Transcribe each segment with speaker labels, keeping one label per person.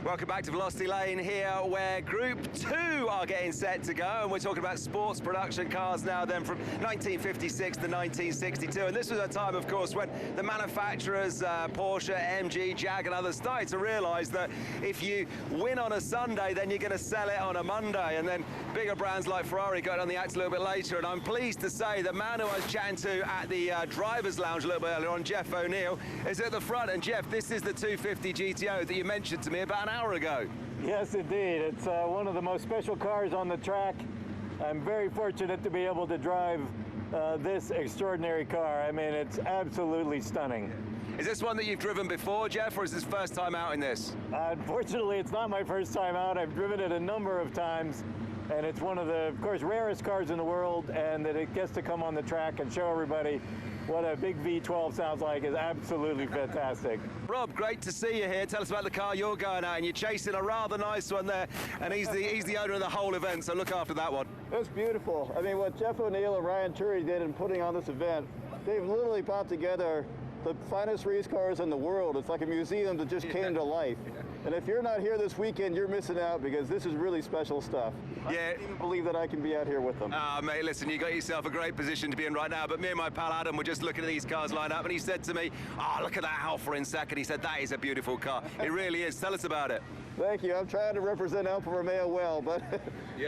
Speaker 1: Welcome back to Velocity Lane here, where Group 2 are getting set to go, and we're talking about sports production cars now then from 1956 to 1962. And this was a time, of course, when the manufacturers, Porsche, MG, Jag and others started to realise that if you win on a Sunday, then you're going to sell it on a Monday. And then bigger brands like Ferrari got on the act a little bit later. And I'm pleased to say the man who I was chatting to at the driver's lounge a little bit earlier on, Jeff O'Neill, is at the front. And Jeff, this is the 250 GTO that you mentioned to me about an hour ago.
Speaker 2: Yes, indeed. It's one of the most special cars on the track. I'm very fortunate to be able to drive this extraordinary car. I mean, it's absolutely stunning.
Speaker 1: Is this one that you've driven before, Jeff, or is this first time out in this?
Speaker 2: Unfortunately, it's not my first time out. I've driven it a number of times, and it's one of the, of course, rarest cars in the world, and that it gets to come on the track and show everybody what a big V12 sounds like is absolutely fantastic.
Speaker 1: Rob, great to see you here. Tell us about the car you're going at, and you're chasing a rather nice one there, and he's the owner of the whole event, so look after that one.
Speaker 3: It's beautiful. I mean, what Jeff O'Neill and Ryan Turi did in putting on this event, they've literally brought together the finest race cars in the world. It's like a museum that just came to life. And if you're not here this weekend, you're missing out, because this is really special stuff. I can't even believe that I can be out here with them.
Speaker 1: Mate, listen, you got yourself a great position to be in right now, but me and my pal Adam were just looking at these cars line up, and he said to me, look at that Alfa in second. He said, that is a beautiful car. It really is. Tell us about it.
Speaker 3: Thank you. I'm trying to represent Alfa Romeo well, but,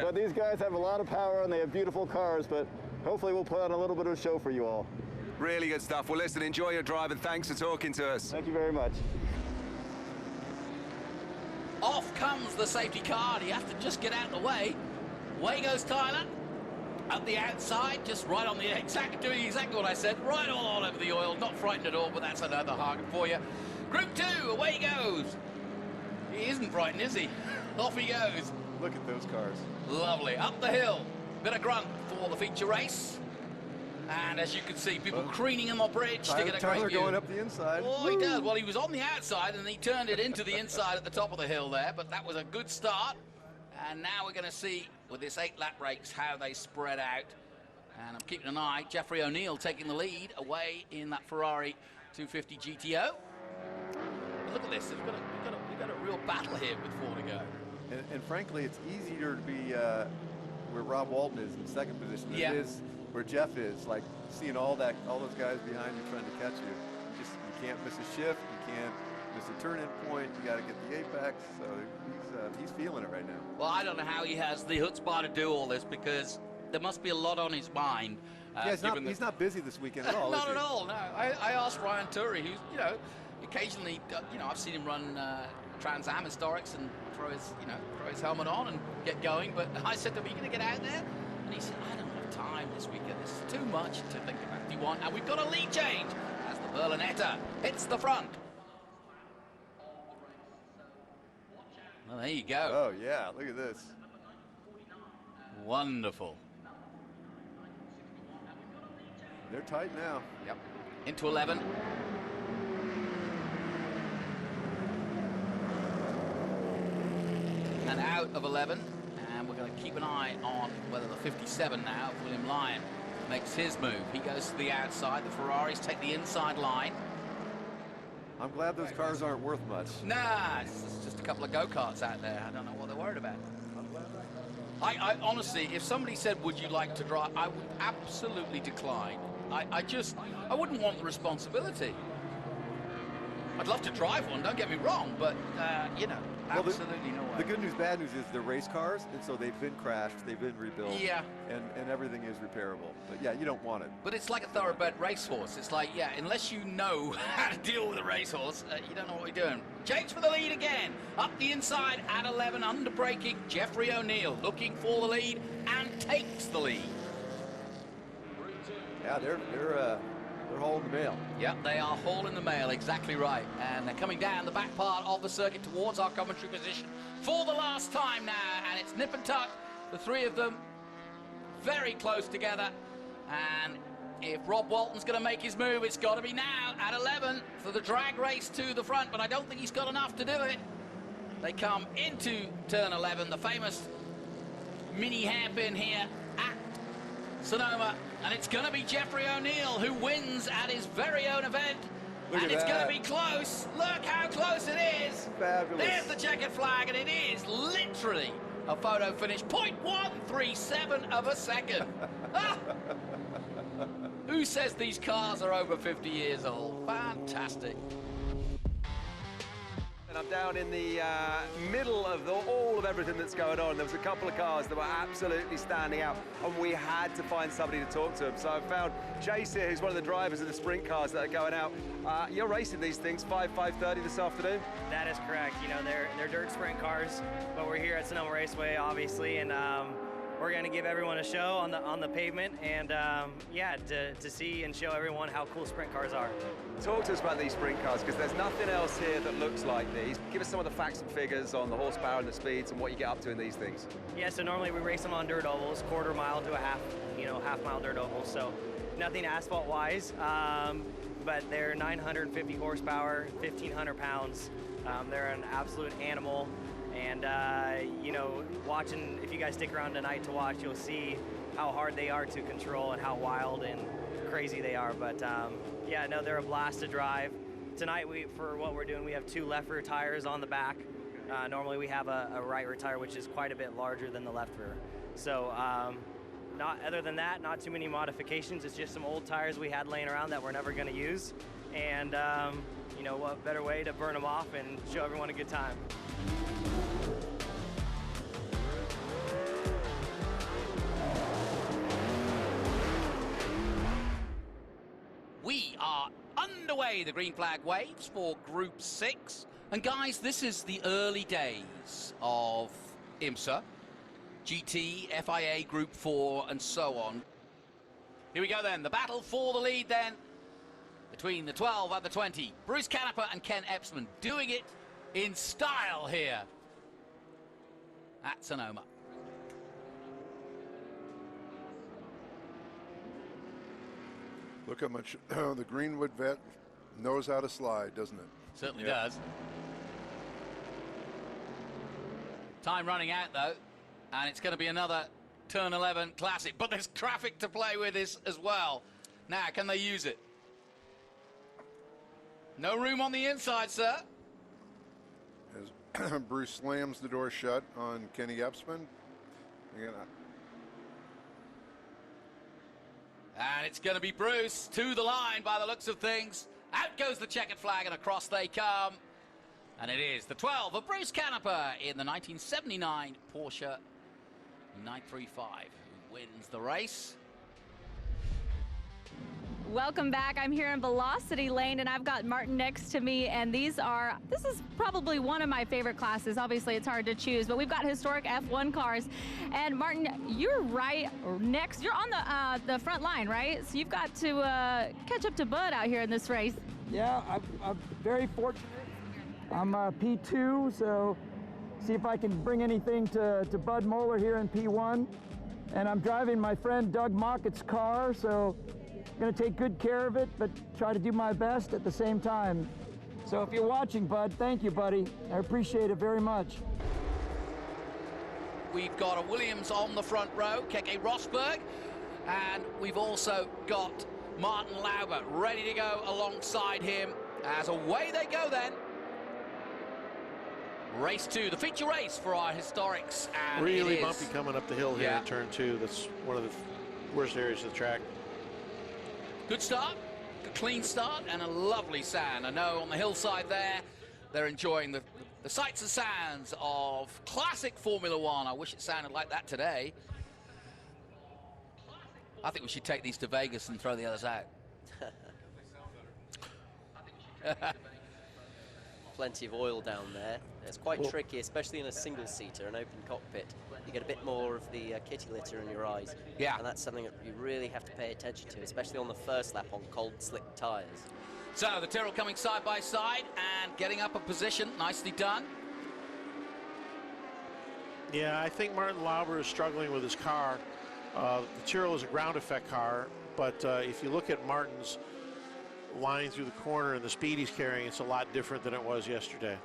Speaker 3: but these guys have a lot of power and they have beautiful cars, but hopefully we'll put on a little bit of a show for you all.
Speaker 1: Really good stuff. Well, listen, enjoy your drive, and thanks for talking to us.
Speaker 3: Thank you very much.
Speaker 4: Off comes the safety car, and you have to just get out of the way. Away goes Tyler. At the outside, just right on the doing exactly what I said, right all over the oil, not frightened at all, but that's another target for you. Group 2, away he goes. He isn't frightened, is he? Off he goes.
Speaker 5: Look at those cars.
Speaker 4: Lovely. Up the hill. Bit of grunt for the feature race. And as you can see, people careening on the bridge to get a great view.
Speaker 5: Going up the inside.
Speaker 4: Oh, he does. Well, he was on the outside, and he turned it into the inside at the top of the hill there, but that was a good start. And now we're going to see, with this 8-lap race, how they spread out. And I'm keeping an eye. Jeffrey O'Neill taking the lead away in that Ferrari 250 GTO. But look at this. We've got a real battle here with 4 to go.
Speaker 5: And frankly, it's easier to be where Rob Walton is in second position than it is where Jeff is. Like seeing all those guys behind you trying to catch you. You can't miss a shift. You can't miss a turn-in point. You got to get the apex. So he's feeling it right now.
Speaker 4: Well, I don't know how he has the chutzpah to do all this, because there must be a lot on his mind.
Speaker 5: He's not busy this weekend at all.
Speaker 4: Not at all. No. I asked Ryan Turi, who's occasionally I've seen him run Trans Am Historics and throw his helmet on and get going. But I said to him, "Are you going to get out there?" And he said, "I don't have time this weekend. This is too much to think about. If you want, and we've got a lead change as the Berlinetta hits the front." Well, there you go.
Speaker 5: Oh yeah, look at this.
Speaker 4: Wonderful.
Speaker 5: They're tight now.
Speaker 4: Yep. Into 11. And out of 11. And we're going to keep an eye on whether the 57 now, William Lyon, makes his move. He goes to the outside. The Ferraris take the inside line.
Speaker 5: I'm glad those cars aren't worth much.
Speaker 4: Nah, it's just a couple of go-karts out there. I don't know what they're worried about. I honestly, if somebody said, would you like to drive, I would absolutely decline. I wouldn't want the responsibility. I'd love to drive one, don't get me wrong, but, absolutely no way.
Speaker 5: The good news, bad news is they're race cars, and so they've been crashed, they've been rebuilt, and everything is repairable. But yeah, you don't want it.
Speaker 4: But it's like a thoroughbred racehorse. It's like, unless you know how to deal with a racehorse, you don't know what you're doing. James for the lead again. Up the inside at 11, under braking. Jeffrey O'Neill looking for the lead and takes the lead.
Speaker 5: Yeah, they're hauling the mail.
Speaker 4: Yep, they are hauling the mail, exactly right. And they're coming down the back part of the circuit towards our commentary position for the last time now. And it's nip and tuck, the three of them very close together. And if Rob Walton's going to make his move, it's got to be now at 11 for the drag race to the front. But I don't think he's got enough to do it. They come into turn 11, the famous mini hairpin here at Sonoma, and it's going to be Jeffrey O'Neill who wins at his very own event.
Speaker 5: Look
Speaker 4: and
Speaker 5: at
Speaker 4: it's going to
Speaker 5: that.
Speaker 4: be close. Look how close it is.
Speaker 5: Fabulous.
Speaker 4: There's the checkered flag, and it is literally a photo finish. 0.137 of a second. Ah! Who says these cars are over 50 years old? Fantastic.
Speaker 1: And I'm down in the middle of all of everything that's going on. There was a couple of cars that were absolutely standing out, and we had to find somebody to talk to them. So I found Jace here, who's one of the drivers of the sprint cars that are going out. You're racing these things 5:30 this afternoon?
Speaker 6: That is correct. You know, they're dirt sprint cars, but we're here at Sonoma Raceway, obviously, and we're going to give everyone a show on the pavement, and yeah, to see and show everyone how cool sprint cars are.
Speaker 1: Talk to us about these sprint cars, because there's nothing else here that looks like these. Give us some of the facts and figures on the horsepower and the speeds and what you get up to in these things.
Speaker 6: Yeah, so normally we race them on dirt ovals, quarter mile to a half mile dirt ovals, so nothing asphalt wise, but they're 950 horsepower, 1,500 pounds. They're an absolute animal. And, you know, watching, if you guys stick around tonight to watch, you'll see how hard they are to control and how wild and crazy they are. But, yeah, no, they're a blast to drive. Tonight, for what we're doing, we have 2 left rear tires on the back. Normally, we have a right rear tire, which is quite a bit larger than the left rear. So, other than that, not too many modifications. It's just some old tires we had laying around that we're never going to use. And, you know, what better way to burn them off and show everyone a good time.
Speaker 4: We are underway. The green flag waves for Group 6. And guys, this is the early days of IMSA, GT, FIA, Group 4, and so on. Here we go then. The battle for the lead then between the 12 and the 20. Bruce Canepa and Ken Epsman doing it in style here at Sonoma.
Speaker 7: Look how much the Greenwood vet knows how to slide, doesn't it?
Speaker 4: Certainly does. Time running out though, and it's going to be another turn 11 classic, but there's traffic to play with this as well. Now, can they use it? No room on the inside, sir.
Speaker 7: As Bruce slams the door shut on Kenny Epsman. Again,
Speaker 4: And it's going to be Bruce to the line by the looks of things. Out goes the checkered flag and across they come. And it is the 12 of Bruce Canepa in the 1979 Porsche 935 who wins the race.
Speaker 8: Welcome back. I'm here in Velocity Lane, and I've got Martin next to me, and this is probably one of my favorite classes. Obviously, it's hard to choose, but we've got historic F1 cars. And Martin, you're right next. You're on the front line, right? So you've got to catch up to Bud out here in this race.
Speaker 9: Yeah, I'm very fortunate. I'm P2, so see if I can bring anything to Bud Moeller here in P1. And I'm driving my friend Doug Mockett's car, so I'm going to take good care of it, but try to do my best at the same time. So if you're watching, Bud, thank you, buddy. I appreciate it very much.
Speaker 4: We've got a Williams on the front row, Keke Rosberg, and we've also got Martin Lauber ready to go alongside him as away they go then. Race 2, the feature race for our historics. And
Speaker 10: really bumpy coming up the hill here in turn 2. That's one of the worst areas of the track.
Speaker 4: Good start, a clean start, and a lovely sound. I know on the hillside there, they're enjoying the sights and sounds of classic Formula One. I wish it sounded like that today. I think we should take these to Vegas and throw the others out.
Speaker 11: Plenty of oil down there. It's quite tricky, especially in a single-seater, an open cockpit. You get a bit more of the kitty litter in your eyes.
Speaker 4: Yeah.
Speaker 11: And that's something that you really have to pay attention to, especially on the first lap on cold, slick tyres.
Speaker 4: So the Tyrrell coming side by side and getting up a position. Nicely done.
Speaker 10: Yeah, I think Martin Lauber is struggling with his car. The Tyrrell is a ground effect car, but if you look at Martin's line through the corner and the speed he's carrying, it's a lot different than it was yesterday.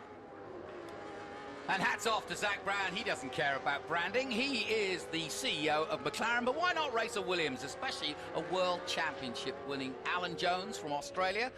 Speaker 4: And hats off to Zach Brown. He doesn't care about branding. He is the CEO of McLaren, but why not race a Williams, especially a World Championship winning Alan Jones from Australia?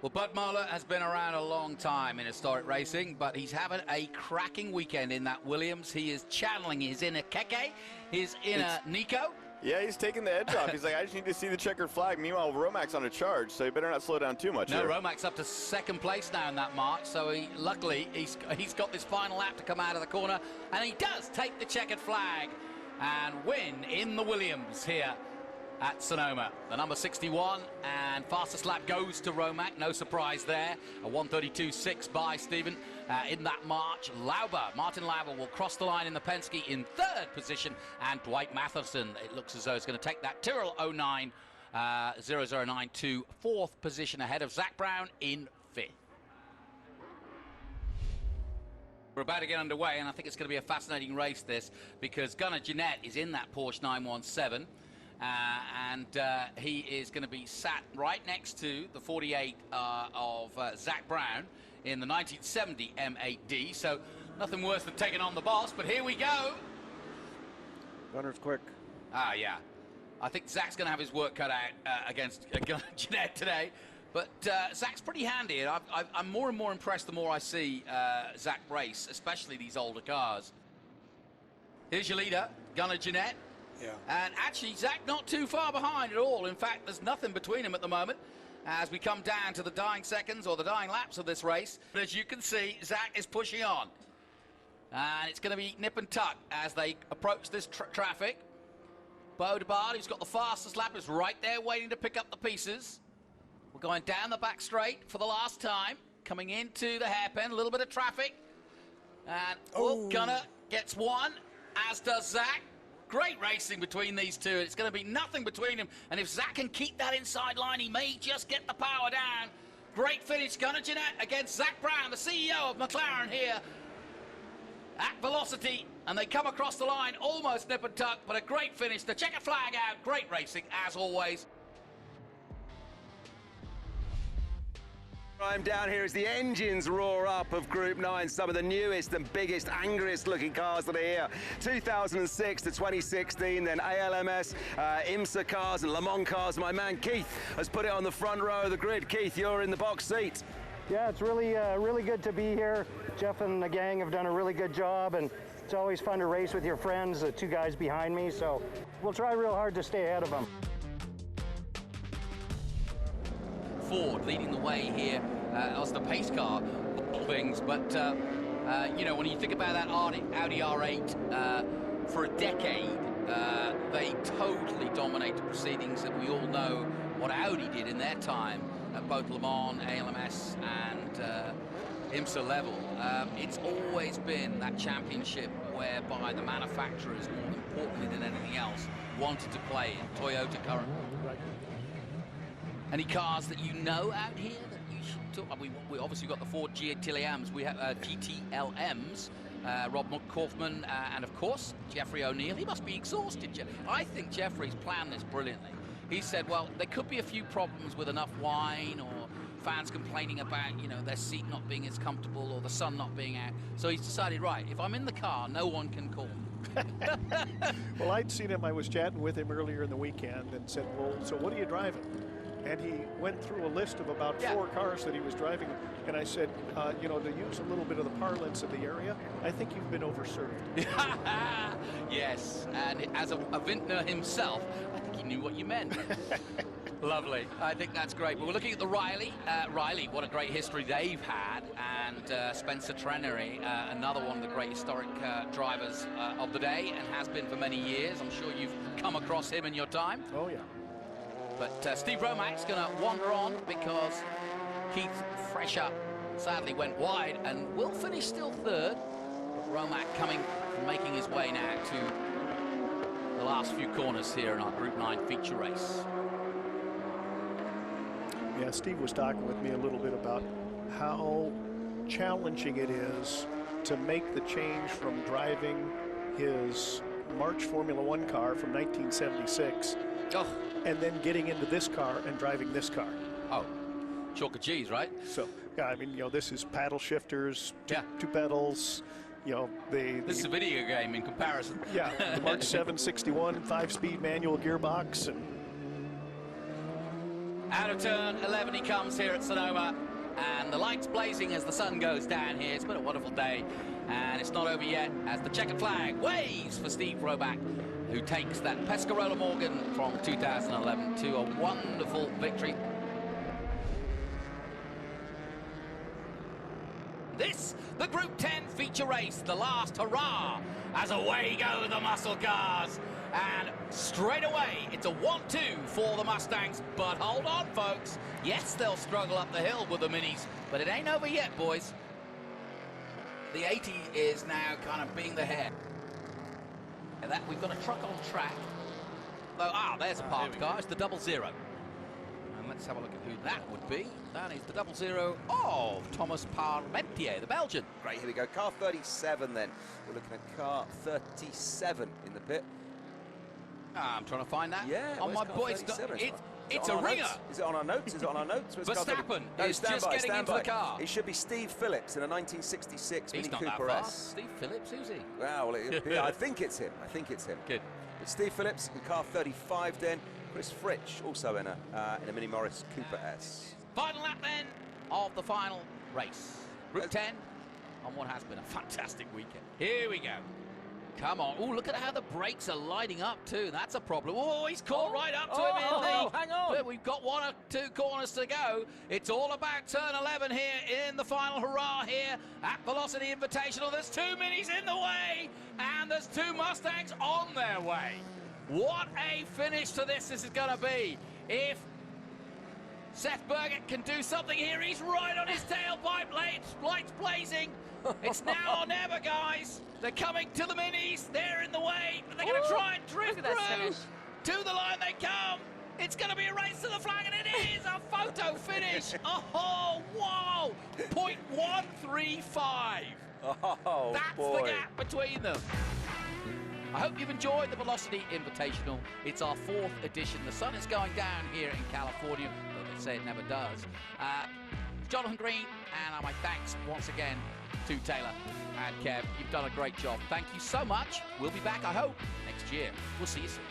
Speaker 4: Well, Bud Moeller has been around a long time in historic racing, but he's having a cracking weekend in that Williams. He is channeling his inner Keke, his inner Nico.
Speaker 12: Yeah, he's taking the edge off. He's like, I just need to see the checkered flag. Meanwhile, Romac's on a charge, so he better not slow down too much.
Speaker 4: No,
Speaker 12: here.
Speaker 4: Romac's up to second place now in that march, so luckily he's got this final lap to come out of the corner, and he does take the checkered flag and win in the Williams here at Sonoma. The number 61 and fastest lap goes to Romac. No surprise there. A 1:32.6 by Stephen in that march. Martin Lauber will cross the line in the Penske in third position, and Dwight Matheson, it looks as though he's going to take that Tyrrell 09 009 to fourth position ahead of Zach Brown in fifth. We're about to get underway, and I think it's going to be a fascinating race, this, because Gunnar Jeanette is in that Porsche 917. And he is going to be sat right next to the 48 of Zach Brown in the 1970 M8D. So nothing worse than taking on the boss, but here we go.
Speaker 2: Gunner's quick.
Speaker 4: Yeah. I think Zach's going to have his work cut out against Jeanette today. But Zach's pretty handy, and I'm more and more impressed the more I see Zach race, especially these older cars. Here's your leader, Gunnar Jeanette.
Speaker 13: Yeah.
Speaker 4: And actually, Zach not too far behind at all. In fact, there's nothing between them at the moment as we come down to the dying seconds or the dying laps of this race. But as you can see, Zach is pushing on. And it's going to be nip and tuck as they approach this traffic. Baudebard, who's got the fastest lap, is right there waiting to pick up the pieces. We're going down the back straight for the last time. Coming into the hairpin, a little bit of traffic. And Gunnar gets one, as does Zach. Great racing between these two. It's going to be nothing between them. And if Zach can keep that inside line, he may just get the power down. Great finish, Gunnar Jeanette against Zach Brown, the CEO of McLaren here at Velocity. And they come across the line, almost nip and tuck, but a great finish. The checkered flag out. Great racing, as always.
Speaker 1: I'm down here as the engines roar up of Group 9, some of the newest and biggest, angriest looking cars that are here. 2006 to 2016, then ALMS, IMSA cars and Le Mans cars. My man Keith has put it on the front row of the grid. Keith, you're in the box seat.
Speaker 14: Yeah, it's really good to be here. Jeff and the gang have done a really good job, and it's always fun to race with your friends, the two guys behind me, so we'll try real hard to stay ahead of them.
Speaker 4: Ford leading the way here as the pace car things, but you know, when you think about that Audi R8 for a decade, they totally dominated proceedings, and we all know what Audi did in their time at both Le Mans, ALMS and IMSA level. It's always been that championship whereby the manufacturers, more importantly than anything else, wanted to play in. Toyota currently. Any cars that you know out here that you should talk? We obviously got the Ford GTLMs. We have GTLMs. Rob Kaufman and of course Jeffrey O'Neill. He must be exhausted. I think Jeffrey's planned this brilliantly. He said, well, there could be a few problems with enough wine or fans complaining about, you know, their seat not being as comfortable or the sun not being out. So he's decided, right, if I'm in the car, no one can call me.
Speaker 15: Well, I'd seen him. I was chatting with him earlier in the weekend and said, well, so what are you driving? And he went through a list of about 4 cars that he was driving. And I said, you know, to use a little bit of the parlance of the area, I think you've been overserved.
Speaker 4: Yes, and as a vintner himself, I think he knew what you meant. Lovely. I think that's great. But we're looking at the Riley. Riley, what a great history they've had. And Spencer Trenery, another one of the great historic drivers of the day and has been for many years. I'm sure you've come across him in your time.
Speaker 15: Oh, yeah.
Speaker 4: But Steve Romac's going to wander on because Keith Fresher sadly went wide and will finish still third. Romac making his way now to the last few corners here in our Group 9 feature race.
Speaker 15: Yeah, Steve was talking with me a little bit about how challenging it is to make the change from driving his March Formula One car from 1976 and then getting into this car and driving this car.
Speaker 4: Oh, chalk of cheese, right?
Speaker 15: So, yeah, I mean, you know, this is paddle shifters, two pedals, you know,
Speaker 4: this is a video game in comparison.
Speaker 15: Yeah, the Mark 761 5-speed manual gearbox. And
Speaker 4: Out of turn 11 he comes here at Sonoma, and the lights blazing as the sun goes down here. It's been a wonderful day, and it's not over yet as the checkered flag waves for Steve Roback, who takes that Pescarola Morgan from 2011 to a wonderful victory. This, the Group 10 feature race, the last hurrah, as away go the muscle cars. And straight away, it's a 1-2 for the Mustangs. But hold on, folks. Yes, they'll struggle up the hill with the Minis, but it ain't over yet, boys. The 80 is now kind of being the head. And that we've got a truck on track. Though, there's a parked car. It's the 00. And let's have a look at who that would be. That is the 00 of Thomas Parmentier, the Belgian.
Speaker 1: Great, here we go. Car 37 then. We're looking at car 37 in the pit.
Speaker 4: I'm trying to find that.
Speaker 1: Yeah,
Speaker 4: on my boys. It's a ringer.
Speaker 1: Is it on our notes? Is it on our notes?
Speaker 4: Verstappen is just getting into the car.
Speaker 1: It should be Steve Phillips in a 1966 Mini Cooper
Speaker 4: Cooper
Speaker 1: S.
Speaker 4: Steve Phillips, who's he?
Speaker 1: Well, I think it's him. I think it's him.
Speaker 4: Good.
Speaker 1: But Steve Phillips in car 35 then. Chris Fritsch also in a Mini Morris Cooper S.
Speaker 4: Final lap then of the final race. Group 10 on what has been a fantastic weekend. Here we go. Come on. Oh, look at how the brakes are lighting up too. That's a problem. Oh, he's caught right up to him in the...
Speaker 1: hang on.
Speaker 4: We've got 1 or 2 corners to go. It's all about turn 11 here in the final hurrah here at Velocity Invitational. There's 2 Minis in the way, and there's 2 Mustangs on their way. What a finish to this is going to be. If Seth Burgett can do something here, he's right on his tailpipe, lights blazing. It's now or never, guys. They're coming to the Minis. They're in the way. They're going to try and drift through. To the line they come. It's going to be a race to the flag, and it is a photo finish. Oh, wow. 0.135.
Speaker 1: Oh,
Speaker 4: that's
Speaker 1: boy.
Speaker 4: the gap between them. I hope you've enjoyed the Velocity Invitational. It's our 4th edition. The sun is going down here in California, though they say it never does. Jonathan Green, and my thanks once again to Taylor and Kev. You've done a great job. Thank you so much. We'll be back, I hope, next year. We'll see you soon.